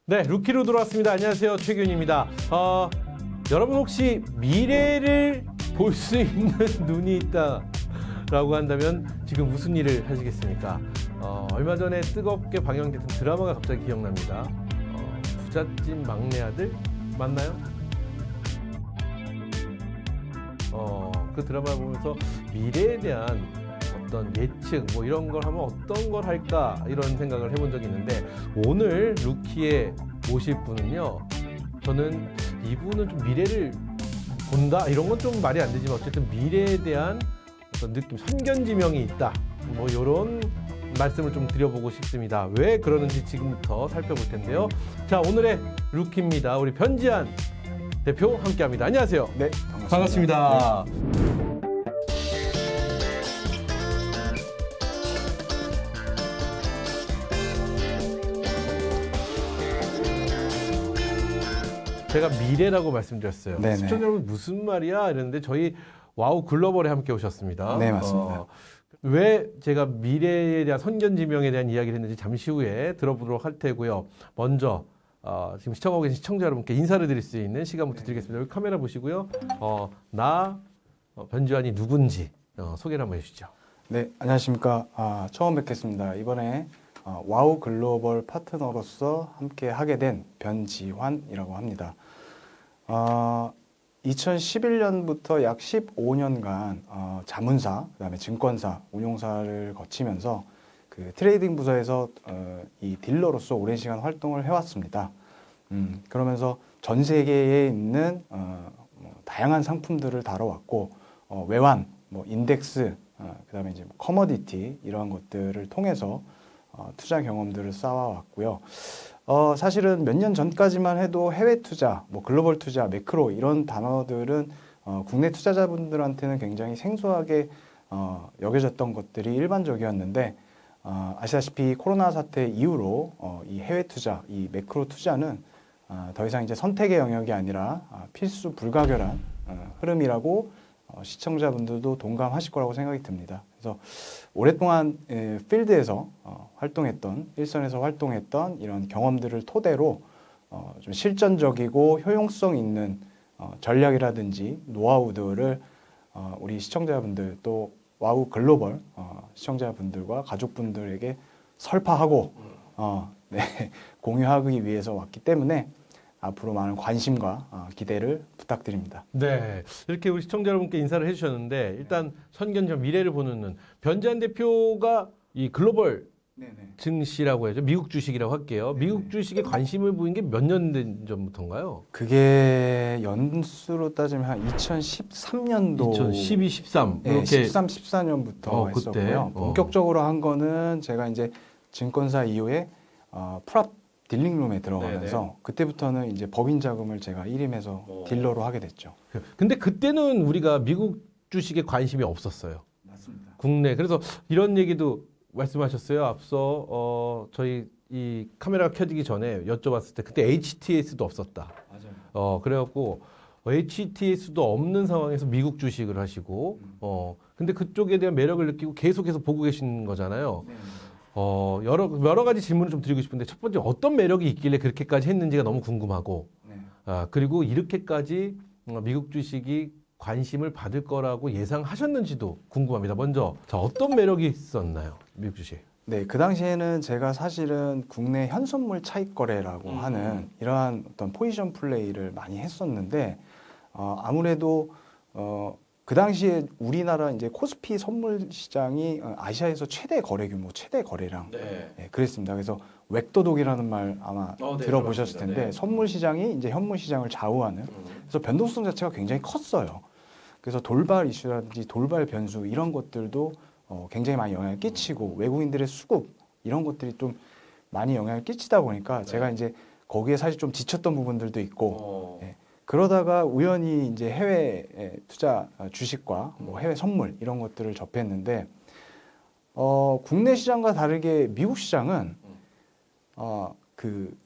네, 루키로 돌아왔습니다. 안녕하세요, 최균입니다. 여러분 혹시 미래를 볼 수 있는 눈이 있다라고 한다면 지금 무슨 일을 하시겠습니까? 얼마 전에 뜨겁게 방영됐던 드라마가 갑자기 기억납니다. 부잣집 막내 아들 맞나요? 그 드라마를 보면서 미래에 대한 어떤 예측 뭐 이런 걸 하면 어떤 걸 할까 이런 생각을 해본 적이 있는데 오늘 루키에 모실 분은요, 저는 이분은 좀 미래를 본다 이런 건 좀 말이 안 되지만 어쨌든 미래에 대한 어떤 느낌, 선견지명이 있다 뭐 이런 말씀을 좀 드려보고 싶습니다. 왜 그러는지 지금부터 살펴볼 텐데요. 자, 오늘의 루키입니다. 우리 변지한 대표 함께합니다. 안녕하세요. 네, 반갑습니다. 제가 미래라고 말씀드렸어요. 네네. 시청자 여러분 무슨 말이야 이랬는데 저희 와우 글로벌에 함께 오셨습니다. 네, 맞습니다. 왜 제가 미래에 대한 선견지명에 대한 이야기를 했는지 잠시 후에 들어보도록 할 테고요. 먼저 지금 시청하고 계신 시청자 여러분께 인사를 드릴 수 있는 시간부터 드리겠습니다. 여기 카메라 보시고요. 변지환이 누군지 소개를 한번 해주시죠. 네, 안녕하십니까. 처음 뵙겠습니다. 이번에 와우 글로벌 파트너로서 함께 하게 된 변지환이라고 합니다. 2011년부터 약 15년간 자문사, 그다음에 증권사, 운용사를 거치면서 그 트레이딩 부서에서 이 딜러로서 오랜 시간 활동을 해왔습니다. 그러면서 전 세계에 있는 다양한 상품들을 다뤄왔고 외환, 뭐 인덱스, 그다음에 이제 커머디티 이러한 것들을 통해서 투자 경험들을 쌓아왔고요. 사실은 몇 년 전까지만 해도 해외 투자, 뭐 글로벌 투자, 매크로 이런 단어들은 국내 투자자분들한테는 굉장히 생소하게 여겨졌던 것들이 일반적이었는데 아시다시피 코로나 사태 이후로 이 해외 투자, 이 매크로 투자는 더 이상 이제 선택의 영역이 아니라 필수 불가결한 흐름이라고 시청자분들도 동감하실 거라고 생각이 듭니다. 그래서 오랫동안 필드에서 활동했던, 일선에서 활동했던 이런 경험들을 토대로 좀 실전적이고 효용성 있는 전략이라든지 노하우들을 우리 시청자분들 또 와우 글로벌 시청자분들과 가족분들에게 설파하고 네, 공유하기 위해서 왔기 때문에 앞으로 많은 관심과 기대를 부탁드립니다. 네, 이렇게 우리 시청자 여러분께 인사를 해주셨는데 일단 선견지명 미래를 보는 눈. 변지한 대표가 이 글로벌 증시라고 해야죠. 미국 주식이라고 할게요. 미국 주식에 관심을 보인 게 몇 년 된 전부터인가요? 그게 연수로 따지면 한 2013년도 2012, 13 네, 이렇게 13, 14년부터 그때? 했었고요. 본격적으로 한 거는 제가 이제 증권사 이후에 프랍 딜링룸에 들어가면서 네네. 그때부터는 이제 법인 자금을 제가 일임해서 딜러로 하게 됐죠. 근데 그때는 우리가 미국 주식에 관심이 없었어요. 맞습니다. 국내. 그래서 이런 얘기도 말씀하셨어요. 앞서 저희 이 카메라가 켜지기 전에 여쭤봤을 때 그때 HTS도 없었다. 맞아요. 그래갖고 HTS도 없는 상황에서 미국 주식을 하시고 근데 그쪽에 대한 매력을 느끼고 계속해서 보고 계신 거잖아요. 네. 여러 가지 질문을 좀 드리고 싶은데 첫 번째 어떤 매력이 있길래 그렇게까지 했는지가 너무 궁금하고 네. 그리고 이렇게까지 미국 주식이 관심을 받을 거라고 예상하셨는지도 궁금합니다. 먼저 자, 어떤 매력이 있었나요? 미국 주식. 네, 그 당시에는 제가 사실은 국내 현선물 차익 거래라고 하는 이러한 어떤 포지션 플레이를 많이 했었는데 아무래도 그 당시에 우리나라 이제 코스피 선물 시장이 아시아에서 최대 거래 규모, 최대 거래량 네, 그랬습니다. 그래서 웩도독이라는 말 아마 들어보셨을 텐데 네. 선물 시장이 이제 현물 시장을 좌우하는 그래서 변동성 자체가 굉장히 컸어요. 그래서 돌발 이슈라든지 돌발 변수 이런 것들도 굉장히 많이 영향을 끼치고 외국인들의 수급 이런 것들이 좀 많이 영향을 끼치다 보니까 제가 이제 거기에 사실 좀 지쳤던 부분들도 있고 그러다가 우연히 이제 해외 투자 주식과 뭐 해외 선물 이런 것들을 접했는데 국내 시장과 다르게 미국 시장은 그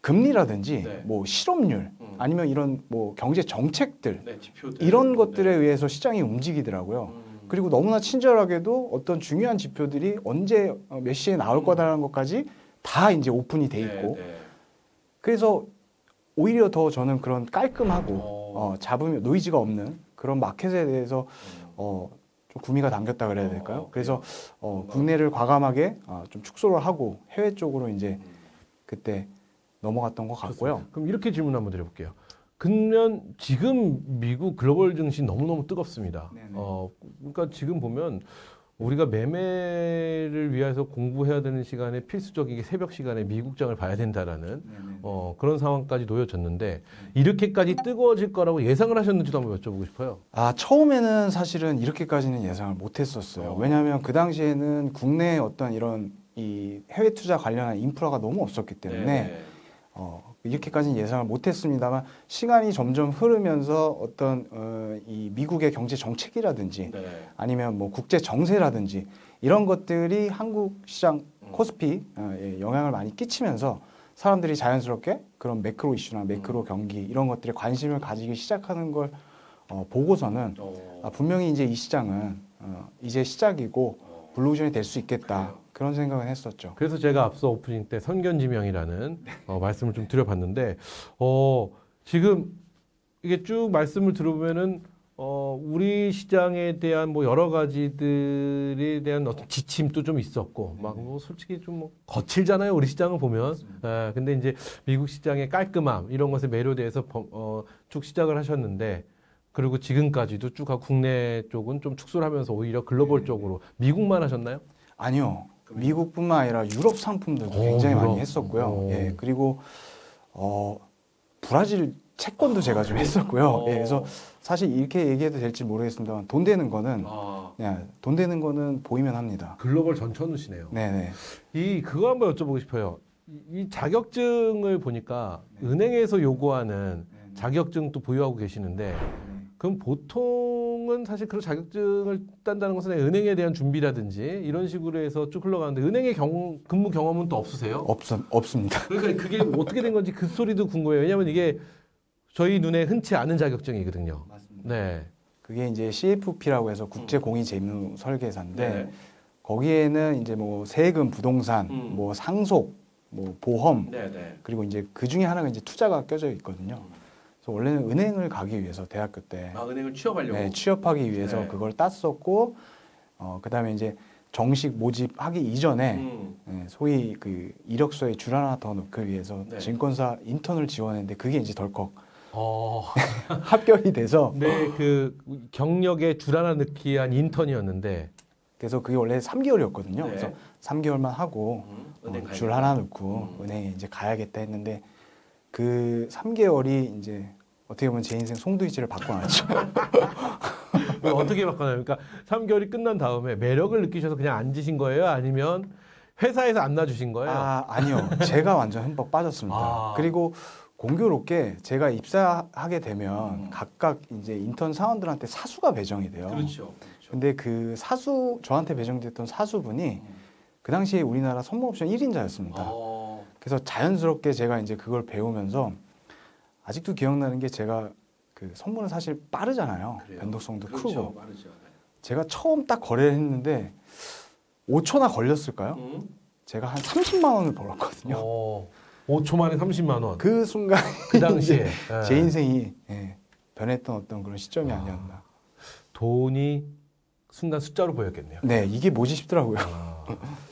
금리라든지 뭐 실업률 아니면 이런 뭐 경제 정책들 이런 것들에 의해서 시장이 움직이더라고요. 그리고 너무나 친절하게도 어떤 중요한 지표들이 언제 몇 시에 나올 거다라는 것까지 다 이제 오픈이 돼 있고 그래서 오히려 더 저는 그런 깔끔하고 잡으면 노이즈가 없는 그런 마켓에 대해서 좀 구미가 당겼다 그래야 될까요? 그래서 국내를 과감하게 좀 축소를 하고 해외 쪽으로 이제 그때 넘어갔던 것 같고요. 좋습니다. 그럼 이렇게 질문 한번 드려볼게요. 그러면 지금 미국 글로벌 증시 너무너무 뜨겁습니다. 네네. 그러니까 지금 보면 우리가 매매를 위해서 공부해야 되는 시간에 필수적이게 새벽 시간에 미국장을 봐야 된다라는 그런 상황까지 놓여졌는데 이렇게까지 뜨거워질 거라고 예상을 하셨는지도 한번 여쭤보고 싶어요. 처음에는 사실은 이렇게까지는 예상을 못했었어요. 왜냐하면 그 당시에는 국내에 어떤 이런 이 해외 투자 관련한 인프라가 너무 없었기 때문에 이렇게까지는 예상을 못했습니다만 시간이 점점 흐르면서 어떤 이 미국의 경제 정책이라든지 아니면 뭐 국제 정세라든지 이런 것들이 한국 시장 코스피에 영향을 많이 끼치면서 사람들이 자연스럽게 그런 매크로 이슈나 매크로 경기 이런 것들에 관심을 가지기 시작하는 걸 보고서는 분명히 이제 이 시장은 이제 시작이고 블루오션이 될 수 있겠다. 그런 생각은 했었죠. 그래서 제가 앞서 오프닝 때 선견지명이라는 말씀을 좀 드려봤는데 지금 이게 쭉 말씀을 들어보면은 우리 시장에 대한 뭐 여러 가지들에 대한 어떤 지침도 좀 있었고 막 뭐 솔직히 좀 뭐 거칠잖아요 우리 시장을 보면. 근데 이제 미국 시장의 깔끔함 이런 것에 매료돼서 쭉 시작을 하셨는데. 그리고 지금까지도 쭉 국내 쪽은 좀 축소를 하면서 오히려 글로벌 쪽으로 미국만 하셨나요? 아니요. 미국뿐만 아니라 유럽 상품들도 굉장히 유럽. 많이 했었고요. 예, 그리고 브라질 채권도 제가 좀 했었고요. 예, 그래서 사실 이렇게 얘기해도 될지 모르겠습니다만 돈 되는 거는 그냥 돈 되는 거는 보이면 합니다. 글로벌 전천후시네요. 네네. 그거 한번 여쭤보고 싶어요. 이 자격증을 보니까 은행에서 요구하는 자격증도 보유하고 계시는데 그럼 보통은 사실 그런 자격증을 딴다는 것은 은행에 대한 준비라든지 이런 식으로 해서 쭉 흘러가는데 은행의 근무 경험은 또 없으세요? 없습니다. 그러니까 그게 어떻게 된 건지 그 소리도 궁금해요. 왜냐하면 이게 저희 눈에 흔치 않은 자격증이거든요. 맞습니다. 네. 그게 이제 CFP라고 해서 국제공인재무 설계사인데 네. 거기에는 이제 뭐 세금, 부동산, 뭐 상속, 뭐 보험 그리고 이제 그 중에 하나가 이제 투자가 껴져 있거든요. 그래서 원래는 은행을 가기 위해서 대학교 때 은행을 취업하려고. 네, 취업하기 위해서 그걸 땄었고 그다음에 이제 정식 모집하기 이전에 소위 그 이력서에 줄 하나 더 넣기 위해서 증권사 인턴을 지원했는데 그게 이제 덜컥 합격이 돼서 그 경력에 줄 하나 넣기 위한 인턴이었는데 그래서 그게 원래 3개월이었거든요. 그래서 3개월만 하고 줄 하나 넣고 은행에 이제 가야겠다 했는데 그 3개월이 이제 어떻게 보면 제 인생 송두리째를 바꿔놨죠. 어떻게 바꿔나요? 그러니까 3개월이 끝난 다음에 매력을 느끼셔서 그냥 앉으신 거예요? 아니면 회사에서 안 놔주신 거예요? 아니요. 제가 완전 흠뻑 빠졌습니다. 그리고 공교롭게 제가 입사하게 되면 각각 이제 인턴 사원들한테 사수가 배정이 돼요. 그렇죠. 근데 그 저한테 배정됐던 사수분이 그 당시에 우리나라 선물옵션 1인자였습니다. 그래서 자연스럽게 제가 이제 그걸 배우면서 아직도 기억나는 게 제가 그 선물은 사실 빠르잖아요. 변동성도 크고. 빠르죠. 제가 처음 딱 거래를 했는데 5초나 걸렸을까요? 제가 한 30만 원을 벌었거든요. 5초 만에 30만 원. 그 순간 그 당시에 제 인생이 변했던 어떤 그런 시점이 아니었나. 돈이 순간 숫자로 보였겠네요. 네, 이게 뭐지 싶더라고요.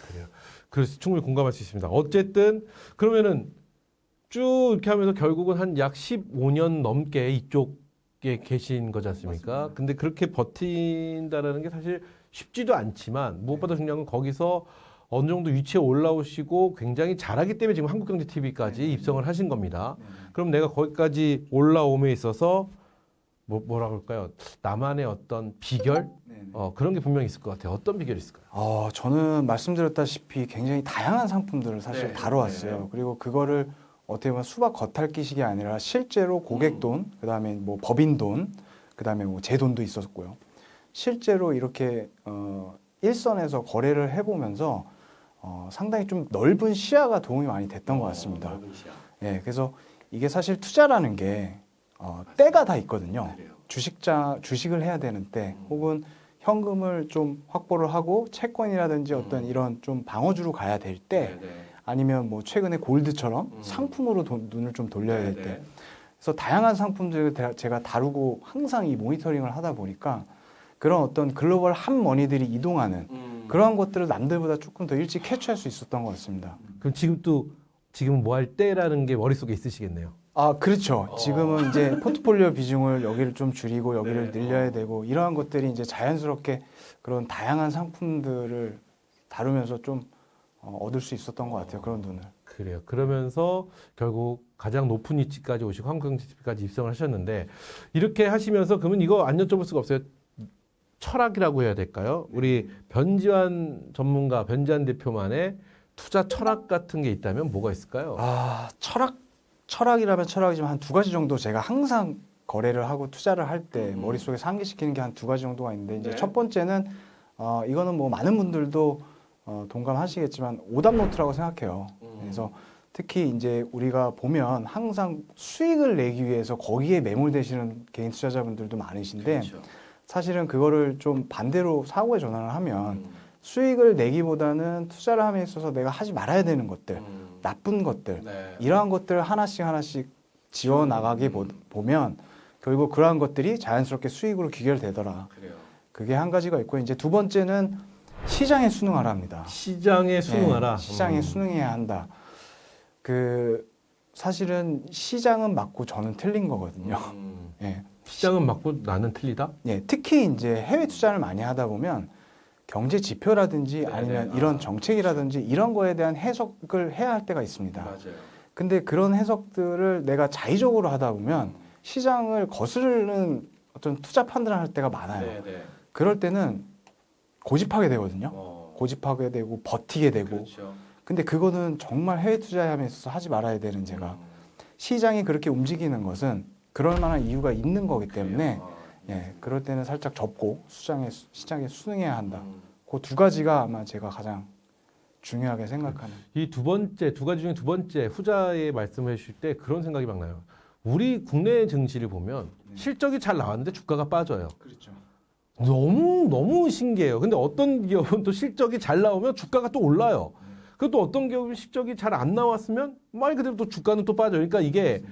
그래요. 그래서 충분히 공감할 수 있습니다. 어쨌든 그러면은 쭉 이렇게 하면서 결국은 한 약 15년 넘게 이쪽에 계신 거지 않습니까? 맞습니다. 근데 그렇게 버틴다라는 게 사실 쉽지도 않지만 무엇보다 중요한 건 거기서 어느 정도 위치에 올라오시고 굉장히 잘하기 때문에 지금 한국경제TV까지 입성을 하신 겁니다. 그럼 내가 거기까지 올라옴에 있어서 뭐라 그럴까요? 나만의 어떤 비결? 그런 게 분명히 있을 것 같아요. 어떤 비결이 있을까요? 저는 말씀드렸다시피 굉장히 다양한 상품들을 사실 다뤄왔어요. 그리고 그거를 어떻게 보면 수박 겉핥기식이 아니라 실제로 고객 돈, 그다음에 뭐 법인 돈, 그다음에 뭐 제 돈도 있었고요. 실제로 이렇게 일선에서 거래를 해보면서 상당히 좀 넓은 시야가 도움이 많이 됐던 것 같습니다. 넓은 시야. 예, 그래서 이게 사실 투자라는 게 때가 다 있거든요. 주식을 해야 되는 때, 혹은 현금을 좀 확보를 하고 채권이라든지 어떤 이런 좀 방어주로 가야 될 때, 아니면 뭐 최근에 골드처럼 상품으로 눈을 좀 돌려야 될 때. 그래서 다양한 상품들을 제가 다루고 항상 이 모니터링을 하다 보니까 그런 어떤 글로벌 핫 머니들이 이동하는 그런 것들을 남들보다 조금 더 일찍 캐치할 수 있었던 것 같습니다. 그럼 지금 뭐 할 때라는 게 머릿속에 있으시겠네요. 아, 그렇죠. 지금은 이제 포트폴리오 비중을 여기를 좀 줄이고 여기를 늘려야 되고 이러한 것들이 이제 자연스럽게 그런 다양한 상품들을 다루면서 좀 얻을 수 있었던 것 같아요. 그런 돈을. 그래요. 그러면서 결국 가장 높은 위치까지 오시고 한국 GDP까지 입성을 하셨는데 이렇게 하시면서 그러면 이거 안 여쭤볼 수가 없어요. 철학이라고 해야 될까요? 우리 변지환 전문가, 변지환 대표만의 투자 철학 같은 게 있다면 뭐가 있을까요? 아, 철학이라면 철학이지만 한 두 가지 정도 제가 항상 거래를 하고 투자를 할 때 머릿속에 상기시키는 게 한 두 가지 정도가 있는데 이제 첫 번째는 이거는 뭐 많은 분들도 동감하시겠지만 오답 노트라고 생각해요. 그래서 특히 이제 우리가 보면 항상 수익을 내기 위해서 거기에 매몰되시는 개인 투자자분들도 많으신데 사실은 그거를 좀 반대로 사고의 전환을 하면 수익을 내기보다는 투자를 함에 있어서 내가 하지 말아야 되는 것들, 나쁜 것들, 이러한 것들을 하나씩 지워 나가게 보면 결국 그러한 것들이 자연스럽게 수익으로 귀결되더라. 그게 한 가지가 있고 이제 두 번째는 시장에 순응하라 합니다. 시장에 순응하라. 네, 시장에 순응해야 한다. 그 사실은 시장은 맞고 저는 틀린 거거든요. 예. 시장은 맞고 나는 틀리다? 예, 특히 이제 해외 투자를 많이 하다 보면 경제 지표라든지 아니면 이런 정책이라든지 이런 거에 대한 해석을 해야 할 때가 있습니다. 맞아요. 근데 그런 해석들을 내가 자의적으로 하다 보면 시장을 거스르는 어떤 투자 판단을 할 때가 많아요. 네네. 그럴 때는 고집하게 되거든요. 고집하게 되고 버티게 되고. 그렇죠. 근데 그거는 정말 해외 투자에 있어서 하지 말아야 되는 제가 시장이 그렇게 움직이는 것은 그럴 만한 이유가 있는 거기 때문에 예, 그럴 때는 살짝 접고 시장에 순응해야 한다. 그 두 가지가 아마 제가 가장 중요하게 생각하는. 이 두 가지 중에 두 번째 후자의 말씀을 해주실 때 그런 생각이 막 나요. 우리 국내 증시를 보면 실적이 잘 나왔는데 주가가 빠져요. 그렇죠. 너무 신기해요. 근데 어떤 기업은 또 실적이 잘 나오면 주가가 또 올라요. 그리고 또 어떤 기업은 실적이 잘 안 나왔으면 말 그대로 또 주가는 또 빠져요. 그러니까 이게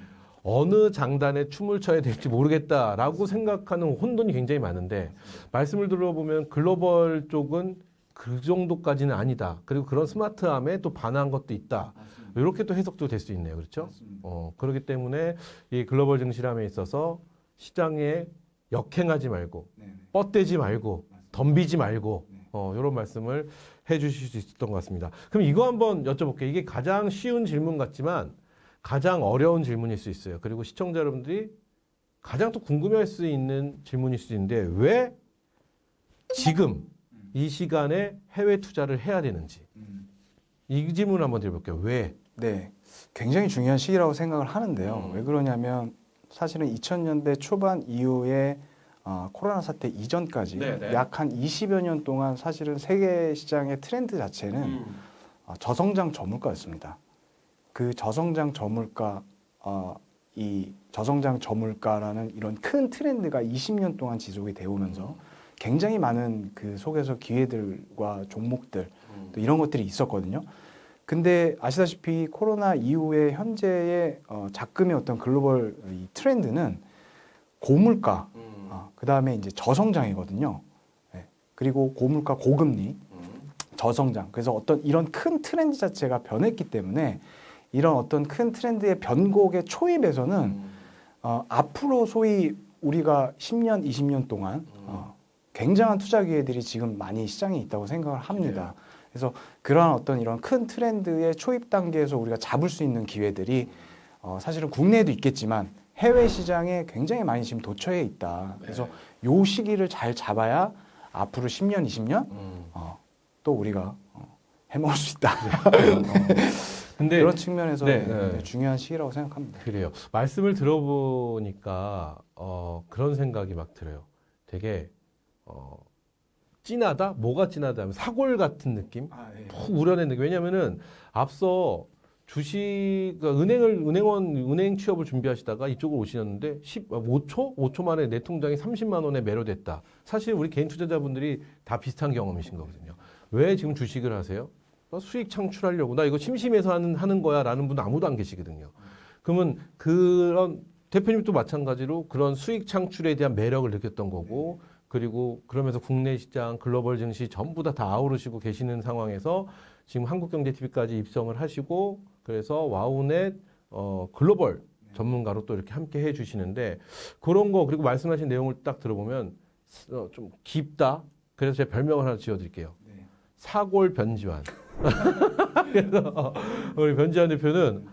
어느 장단에 춤을 춰야 될지 모르겠다라고 생각하는 혼돈이 굉장히 많은데 말씀을 들어보면 글로벌 쪽은 그 정도까지는 아니다. 그리고 그런 스마트함에 또 반한 것도 있다. 이렇게 또 해석도 될 수 있네요. 그렇죠? 그렇기 때문에 이 글로벌 증시함에 있어서 시장에 역행하지 말고 뻗대지 말고 덤비지 말고 이런 말씀을 해주실 수 있었던 것 같습니다. 그럼 이거 한번 여쭤볼게요. 이게 가장 쉬운 질문 같지만 가장 어려운 질문일 수 있어요. 그리고 시청자 여러분들이 가장 또 궁금해할 수 있는 질문일 수 있는데 왜 지금 이 시간에 해외 투자를 해야 되는지 이 질문을 한번 드려볼게요. 왜? 네, 굉장히 중요한 시기라고 생각을 하는데요. 왜 그러냐면 사실은 2000년대 초반 이후에 코로나 사태 이전까지 약 한 20여 년 동안 사실은 세계 시장의 트렌드 자체는 저성장 저물가였습니다. 그 저성장 저물가, 이 저성장 저물가라는 이런 큰 트렌드가 20년 동안 지속이 되어 오면서 굉장히 많은 그 속에서 기회들과 종목들 또 이런 것들이 있었거든요. 근데 아시다시피 코로나 이후에 현재의 작금의 어떤 글로벌 이 트렌드는 고물가, 그 다음에 이제 저성장이거든요. 네. 그리고 고물가, 고금리, 저성장. 그래서 어떤 이런 큰 트렌드 자체가 변했기 때문에 이런 어떤 큰 트렌드의 변곡의 초입에서는 앞으로 소위 우리가 10년, 20년 동안 굉장한 투자 기회들이 지금 많이 시장에 있다고 생각을 합니다. 그래서 그러한 어떤 이런 큰 트렌드의 초입 단계에서 우리가 잡을 수 있는 기회들이 사실은 국내에도 있겠지만 해외 시장에 굉장히 많이 지금 도처에 있다. 그래서 요 시기를 잘 잡아야 앞으로 10년, 20년 또 우리가 해먹을 수 있다. 근데 그런 측면에서 네. 중요한 시기라고 생각합니다. 그래요. 말씀을 들어보니까 그런 생각이 막 들어요. 되게 진하다? 뭐가 진하다 하면 사골 같은 느낌? 푹 우려낸 느낌. 왜냐면은 앞서 주식, 그러니까 은행 취업을 준비하시다가 이쪽으로 오시는데 5초 만에 내 통장에 30만 원에 매료됐다. 사실 우리 개인 투자자분들이 다 비슷한 경험이신 거거든요. 왜 지금 주식을 하세요? 수익 창출하려고 나 이거 심심해서 하는 거야라는 분 아무도 안 계시거든요. 그러면 그런 대표님도 마찬가지로 그런 수익 창출에 대한 매력을 느꼈던 거고 그리고 그러면서 국내 시장, 글로벌 증시 전부 다 아우르시고 계시는 상황에서 지금 한국경제TV까지 입성을 하시고 그래서 와우넷 글로벌 전문가로 또 이렇게 함께 해주시는데 그런 거 그리고 말씀하신 내용을 딱 들어보면 좀 깊다. 그래서 제가 별명을 하나 지어드릴게요. 사골 변지환. 그래서 우리 변지환 대표는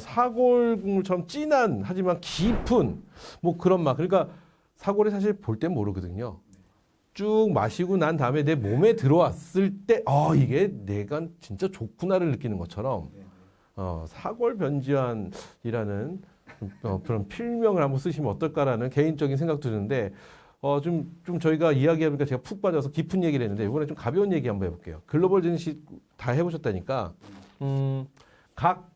사골 국물처럼 진한 하지만 깊은 뭐 그런 맛. 그러니까 사골이 사실 볼 땐 모르거든요. 쭉 마시고 난 다음에 내 몸에 들어왔을 때 이게 내가 진짜 좋구나를 느끼는 것처럼 사골 변지환이라는 그런 필명을 한번 쓰시면 어떨까라는 개인적인 생각도 드는데 좀 저희가 이야기해보니까 제가 푹 빠져서 깊은 얘기를 했는데 이번에 좀 가벼운 얘기 한번 해볼게요. 글로벌 증시 다 해보셨다니까 각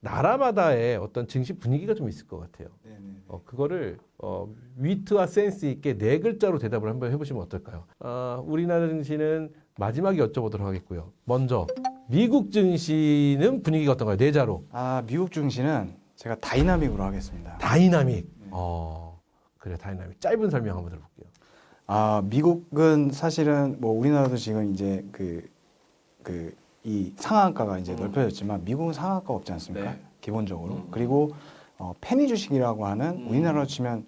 나라마다의 어떤 증시 분위기가 좀 있을 것 같아요. 그거를 위트와 센스 있게 네 글자로 대답을 한번 해보시면 어떨까요? 우리나라 증시는 마지막에 여쭤보도록 하겠고요. 먼저 미국 증시는 분위기가 어떤가요? 네 자로. 미국 증시는 제가 다이나믹으로 하겠습니다. 다이나믹. 그래 다이나믹. 짧은 설명 한번 들어볼게요. 미국은 사실은 뭐 우리나라도 지금 이제 이 상한가가 이제 넓혀졌지만 미국은 상한가가 없지 않습니까? 네. 기본적으로. 그리고 페니 주식이라고 하는 우리나라로 치면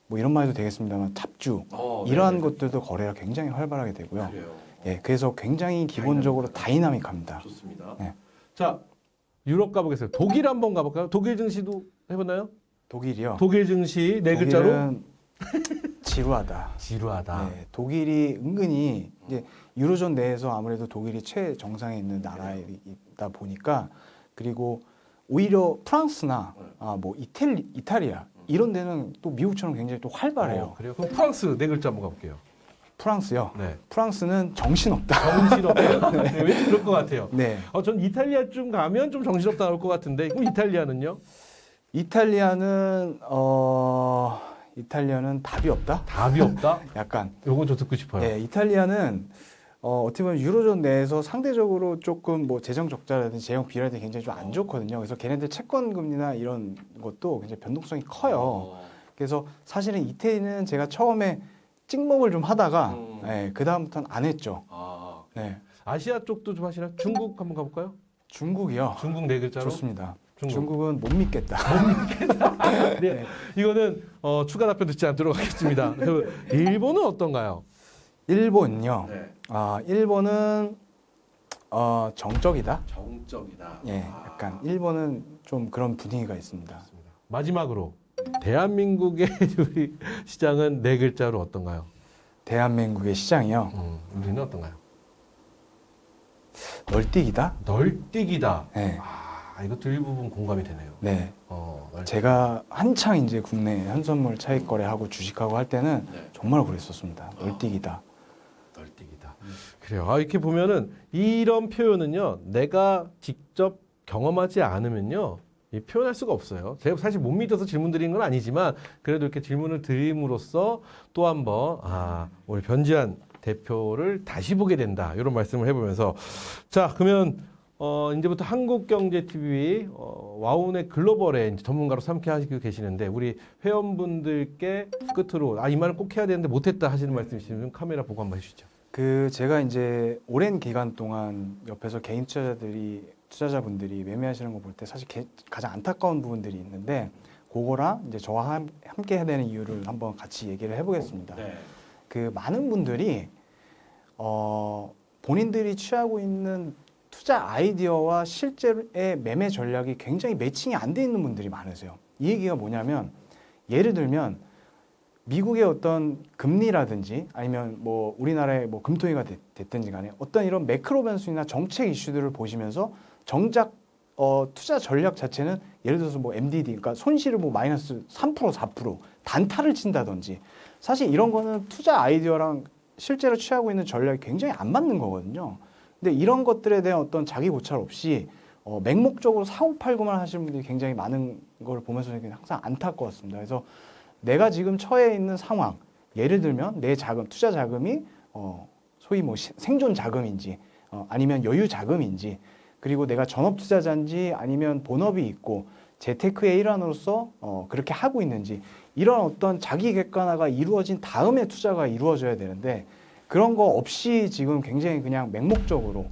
뭐 이런 말 해도 되겠습니다만 탑주 이러한 것들도 거래가 굉장히 활발하게 되고요. 그래요. 예, 그래서 굉장히 기본적으로 다이나믹합니다. 좋습니다. 네. 자, 유럽 가보겠습니다. 독일 한번 가볼까요? 독일 증시도 해봤나요? 독일이요. 독일 증시 네 글자로 독일은 지루하다. 지루하다. 네, 독일이 은근히 이제 유로존 내에서 아무래도 독일이 최정상에 있는 나라이다 보니까 그리고 오히려 프랑스나 뭐 이탈리아 이런 데는 또 미국처럼 굉장히 또 활발해요. 그래요? 그럼 프랑스 네 글자 한번 가볼게요. 프랑스요. 네. 프랑스는 정신없다. 정신없다. 네, 왠지 그럴 것 같아요. 네. 전 이탈리아쯤 가면 좀 정신없다 나올 것 같은데 그럼 이탈리아는요? 이탈리아는 답이 없다. 답이 없다? 약간. 요건 좀 듣고 싶어요. 네, 이탈리아는 어떻게 보면 유로존 내에서 상대적으로 조금 뭐 재정 적자라든지 재정 비율이 굉장히 좀 안 좋거든요. 그래서 걔네들 채권 금리나 이런 것도 굉장히 변동성이 커요. 그래서 사실은 이태리는 제가 처음에 찍먹을 좀 하다가 그 다음부터는 안 했죠. 네, 아시아 쪽도 좀 하시나? 중국 한번 가볼까요? 중국이요. 중국 네 글자로? 좋습니다. 중국. 중국은 못 믿겠다. 네. 이거는 추가 답변 듣지 않도록 하겠습니다. 그 일본은 어떤가요? 일본요. 네. 일본은 정적이다. 정적이다. 예, 약간 일본은 좀 그런 분위기가 있습니다. 마지막으로 대한민국의 우리 시장은 네 글자로 어떤가요? 대한민국의 시장이요. 우리는 어떤가요? 널뛰기다. 널뛰기다. 네. 이것도 일부분 공감이 되네요. 네. 널뛰기. 제가 한창 이제 국내 현선물 차익 거래하고 주식하고 할 때는 정말 그랬었습니다. 널뛰기다. 널뛰기다. 그래요. 이렇게 보면은 이런 표현은요, 내가 직접 경험하지 않으면요, 표현할 수가 없어요. 제가 사실 못 믿어서 질문 드린 건 아니지만 그래도 이렇게 질문을 드림으로써 또 한번 우리 변지한 대표를 다시 보게 된다 이런 말씀을 해보면서 자 그러면 이제부터 한국경제TV 와우넷 글로벌의 이제 전문가로 함께 하시고 계시는데 우리 회원분들께 끝으로 이 말을 꼭 해야 되는데 못했다 하시는 말씀 있으면 카메라 보고 한번 해주시죠. 제가 이제 오랜 기간 동안 옆에서 개인 투자자분들이 매매하시는 거 볼 때 사실 가장 안타까운 부분들이 있는데 그거랑 이제 저와 함께 해야 되는 이유를 한번 같이 얘기를 해보겠습니다. 많은 분들이 본인들이 취하고 있는 투자 아이디어와 실제의 매매 전략이 굉장히 매칭이 안 돼 있는 분들이 많으세요. 이 얘기가 뭐냐면 예를 들면 미국의 어떤 금리라든지 아니면 뭐 우리나라의 뭐 금토위가 됐든지 간에 어떤 이런 매크로 변수나 정책 이슈들을 보시면서 정작 투자 전략 자체는 예를 들어서 뭐 MDD 그러니까 손실을 뭐 마이너스 3% 4% 단타를 친다든지 사실 이런 거는 투자 아이디어랑 실제로 취하고 있는 전략이 굉장히 안 맞는 거거든요. 근데 이런 것들에 대한 어떤 자기 고찰 없이 맹목적으로 사고 팔고만 하시는 분들이 굉장히 많은 걸 보면서 항상 안타까웠습니다. 그래서 내가 지금 처해 있는 상황, 예를 들면 내 자금, 투자 자금이 소위 뭐 생존 자금인지 아니면 여유 자금인지, 그리고 내가 전업 투자자인지 아니면 본업이 있고 재테크의 일환으로서 그렇게 하고 있는지, 이런 어떤 자기 객관화가 이루어진 다음에 투자가 이루어져야 되는데 그런 거 없이 지금 굉장히 그냥 맹목적으로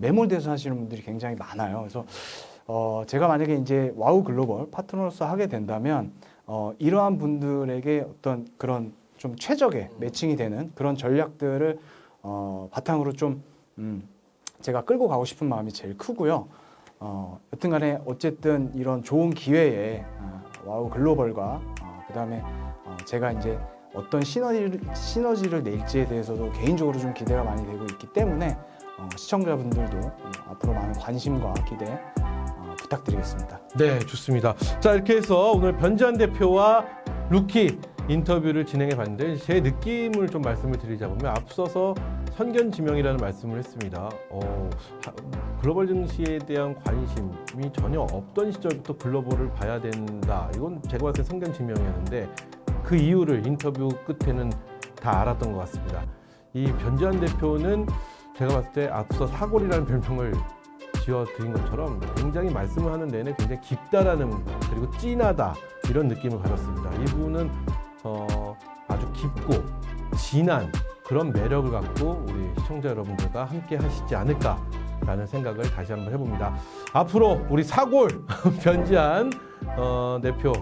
매몰돼서 하시는 분들이 굉장히 많아요. 그래서 제가 만약에 이제 와우 글로벌 파트너로서 하게 된다면 이러한 분들에게 어떤 그런 좀 최적의 매칭이 되는 그런 전략들을 바탕으로 좀 제가 끌고 가고 싶은 마음이 제일 크고요. 여튼간에 어쨌든 이런 좋은 기회에 와우 글로벌과 그다음에 제가 이제 어떤 시너지를 낼지에 대해서도 개인적으로 좀 기대가 많이 되고 있기 때문에 시청자분들도 앞으로 많은 관심과 기대 부탁드리겠습니다. 네, 좋습니다. 자, 이렇게 해서 오늘 변지한 대표와 루키 인터뷰를 진행해 봤는데 제 느낌을 좀 말씀을 드리자면 앞서서 선견지명이라는 말씀을 했습니다. 글로벌 증시에 대한 관심이 전혀 없던 시절부터 글로벌을 봐야 된다. 이건 제가 봤을 때 선견지명이었는데 그 이유를 인터뷰 끝에는 다 알았던 것 같습니다. 이 변지한 대표는 제가 봤을 때 앞서 사골이라는 별명을 지어드린 것처럼 굉장히 말씀을 하는 내내 굉장히 깊다라는, 그리고 찐하다, 이런 느낌을 받았습니다. 이분은 아주 깊고 진한 그런 매력을 갖고 우리 시청자 여러분들과 함께 하시지 않을까라는 생각을 다시 한번 해봅니다. 앞으로 우리 사골 변지한 대표,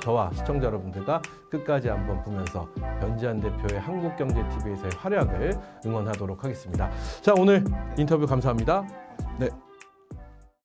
저와 시청자 여러분들과 끝까지 한번 보면서 변지한 대표의 한국경제TV에서의 활약을 응원하도록 하겠습니다. 자, 오늘 인터뷰 감사합니다. 네,